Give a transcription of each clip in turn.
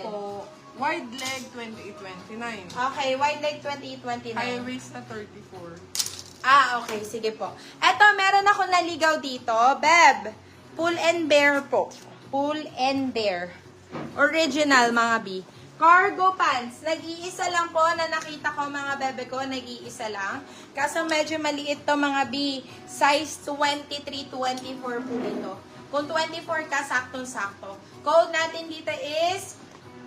Po, wide leg 28-29. Okay, wide leg 28-29. High waist na 34. Okay. Sige po. Eto, meron ako naligaw dito. Beb, pull and bear po. Pull and bear. Original, mga B. Cargo pants. Nag-iisa lang po na nakita ko, mga bebe ko. Nag-iisa lang. Kaso medyo maliit to, mga B. Size 23-24 po ito. Kung 24 ka, saktong-sakto. Code natin dito is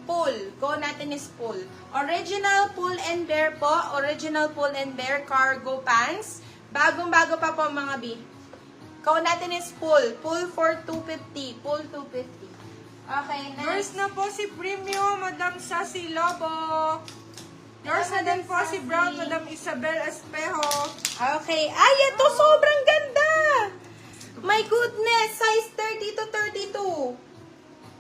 pull. Code natin is pull. Original pull and bear po. Original pull and bear cargo pants. Bagong-bago pa po, mga B. Code natin is pull. Pull for 250. Pull 250. Okay, Yours next. na po si Premium, Madam Sassy Lobo. Yours na din po si Brown, Madam Isabel Espejo. Okay. Ay, ito sobrang ganda! My goodness! Size 30 to 32.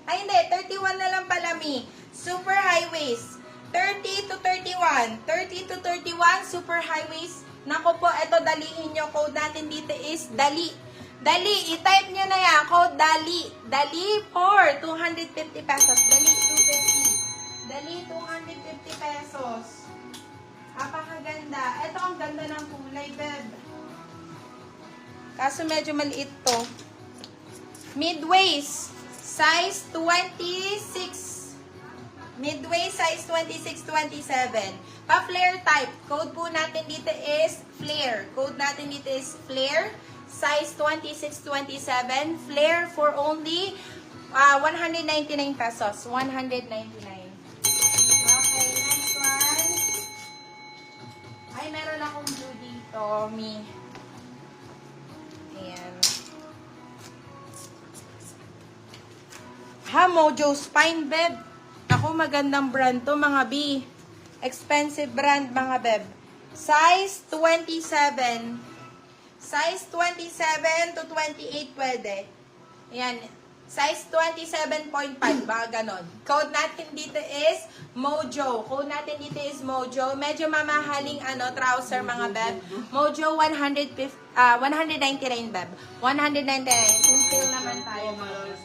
Ay, hindi. 31 na lang pala, Mi. Super high waist. 30 to 31. 30 to 31, super high waist. Naku po, ito dalihin nyo. Code natin dito is Dali. Dali, i-type nyo na yan. Code Dali. Dali for 250 pesos. Dali, 250. Dali, 250 pesos. Apakaganda. Ito ang ganda ng kulay, beb. Kaso medyo maliit to. Mid-waist. Size 26. Midway size 26-27. Pa-flare type. Code po natin dito is flare. Code natin dito is flare. Size 26-27. Flare for only 199 pesos. 199. Okay, next one. Ay, meron akong blue dito. Mi. Ayan. Ha, Mojo Spine, beb. Ako, magandang brand to, mga B. Expensive brand, mga beb. Size 27. Size 27 to 28 pwede. Ayan. Size 27.5. Baka ganon. Code natin dito is Mojo. Code natin dito is Mojo. Medyo mamahaling trouser, mga beb. Mojo 199, beb. 199. Simple naman tayo, mga beb.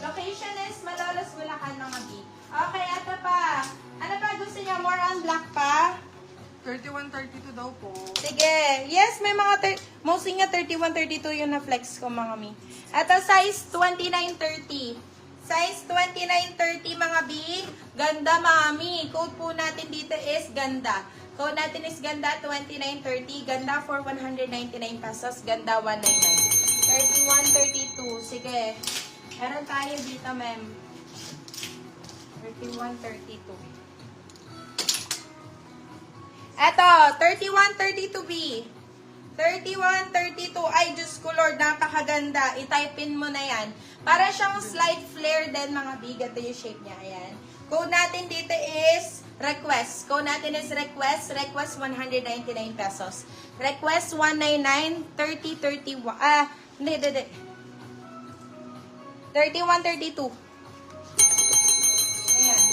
Location is Malolos, Bulacan, mga B. Okay, ito pa. Ano pa gusto niyo? More on black pa? 31-32 daw po. Sige. Yes, may mga mostly nga 31-32 yung na-flex ko, mga mi. Ito, size 29-30. Size 29-30, mga B. Ganda, mami. Code po natin dito is ganda. Code natin is ganda 29-30. Ganda for 199 pesos. Ganda 199. 31-32. Sige. Meron tayo dito, ma'am. 31-32. Eto, 31-32B. 31-32. Ay, Diyos ko Lord, napakaganda. I-type in mo na yan. Para siyang slight flare din, mga B. Ganda yung shape niya. Ayan. Code natin dito is request. Code natin is request. Request 199 pesos. Request 199, 30-31. Hindi. 31-32. Ayan.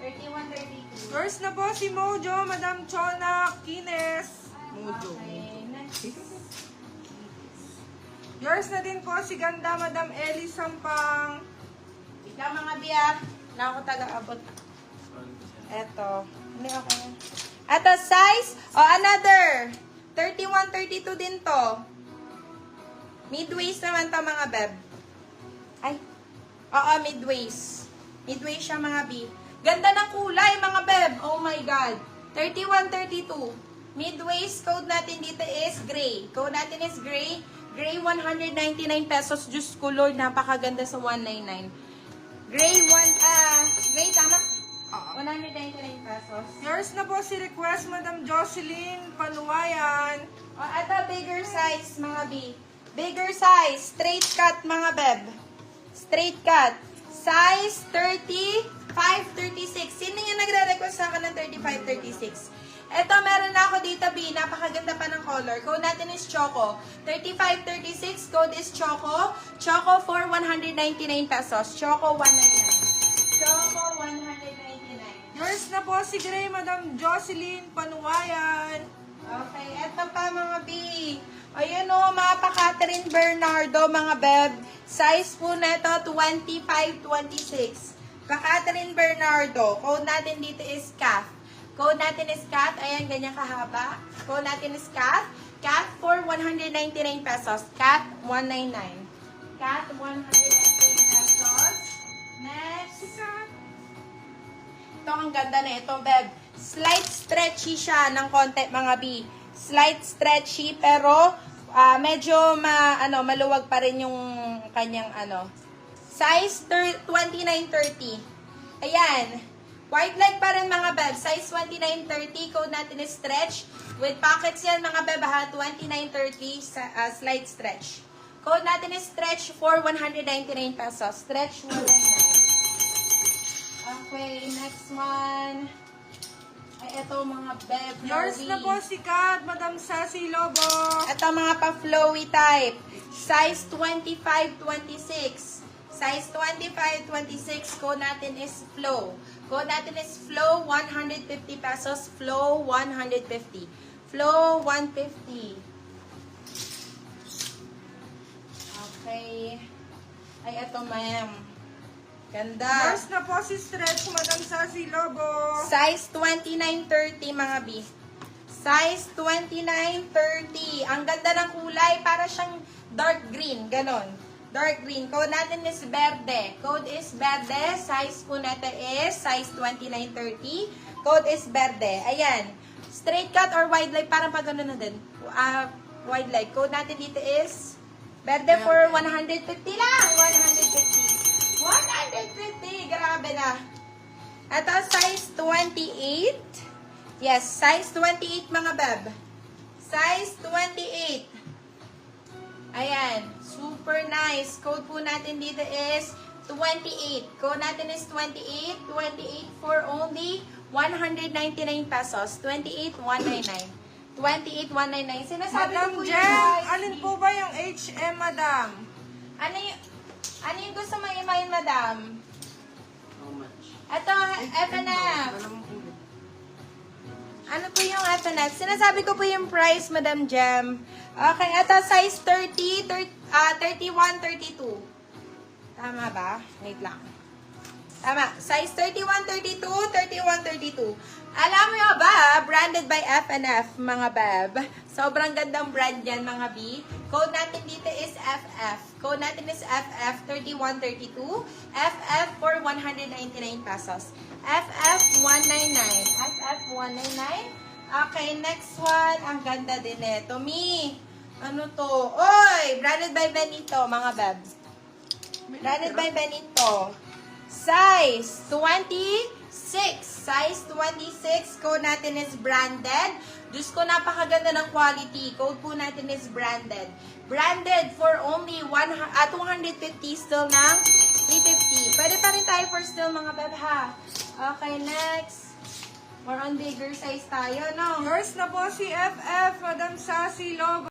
31-32. Yours na po si Mojo, Madam Chona Kines. Mojo. Okay, next. Yours na din po si Ganda, Madam Ellie Sampang. Ikaw, mga biyak. Na ako taga-abot. Eto. Hindi ako. Eto, size. Another. 31-32 din to. Midwaist naman to, mga beb. Ay. Midwaist. Midwaist siya, mga B. Ganda ng kulay, mga beb. Oh my God. 31-32. Midwaist, code natin dito is gray. Code natin is gray. Gray, 199 pesos. Diyos ko, Lord, napakaganda sa 199. Gray, gray, tama? 199 pesos. Yours na po si Request, Madam Jocelyn Panuwayan. Ito, bigger size, mga B. Bigger size. Straight cut, mga beb. Straight cut. Size 35-36. Sino yung nagre-request sa akin ng 35-36? Ito, meron na ako dito, B. Napakaganda pa ng color. Code natin is Choco. 35-36. Code is Choco. Choco for 199 pesos. Choco 199. Choco 199. Yours na po si Gray, Madam Jocelyn Panuwayan. Okay, eto pa, mga B. Ayan o, mga pa-Catherine Bernardo, mga beb. Size po na ito, 25-26. Pa-Catherine Bernardo. Code natin dito is CAF. Code natin is CAF. Ayan, ganyan kahaba. Code natin is CAF. CAF for 199 pesos. CAF 199. CAF 199 pesos. Next. Ito, ang ganda na ito, Beb. Slight stretchy siya ng konti, mga B. Slight stretchy, pero medyo maluwag pa rin yung kanyang size 2930. Ayan. Wide leg pa rin, mga Beb. Size 2930. Code natin is stretch. With pockets yan, mga Beb, ha? 2930 slight stretch. Code natin is stretch for 199 pesos. Stretch 199. Okay, next one. Ay, ito mga Beb. Yours na po si Kat, Madam Sassy Lobo. Ito mga pa-flowy type. Size 25-26. Size 25-26. Code natin is flow. Code natin is flow 150 pesos. Flow 150. Flow 150. Okay. Ay, ito ma'am. Ganda. Yours na po si Stretch, Madam Sassy Lobo. Size 29-30, mga B. Size 29-30. Ang ganda ng kulay. Para siyang dark green. Ganon. Dark green. Code natin is verde. Code is verde. Size po natin is size 29-30. Code is verde. Ayan. Straight cut or wide leg. Parang pag gano'n na din. Wide leg. Code natin dito is verde for 150 lang. 150. 150. Grabe na. Ito, size 28. Yes, size 28, mga Beb. Size 28. Ayan. Super nice. Code po natin dito is 28. Code natin is 28. 28 for only 199 pesos. 28,199. 28,199. Sinasabi ko Madam po Jem, guys. alin po ba yung HM, Madam? Ano yung gusto mo i-mail, madam? How much? Ito, FNF. Ano po yung FNF? Sinasabi ko po yung price, Madam Jem. Okay, ito size 31, 32. Tama ba? Wait lang. Tama. Size 31, 32, 31, 32. Alam mo ba, branded by FNF, mga Beb. Sobrang gandang brand yan, mga B. Code natin dito is FF. Code natin is FF 3132. FF for 199 pesos. FF 199. FF 199. Okay, next one. Ang ganda din ito. Mi, ano to? Oy! Branded by Benito, mga Beb. Branded by Benito. Size 26. Size 26. Code natin is branded. Diyos ko, napakaganda ng quality. Code po natin is branded. Branded for only 250 still ng 350. Pwede pa rin tayo for still, mga Beb, ha? Okay, next. More on bigger size tayo, no? Yours na po si FF, Madam Sassy Lobo.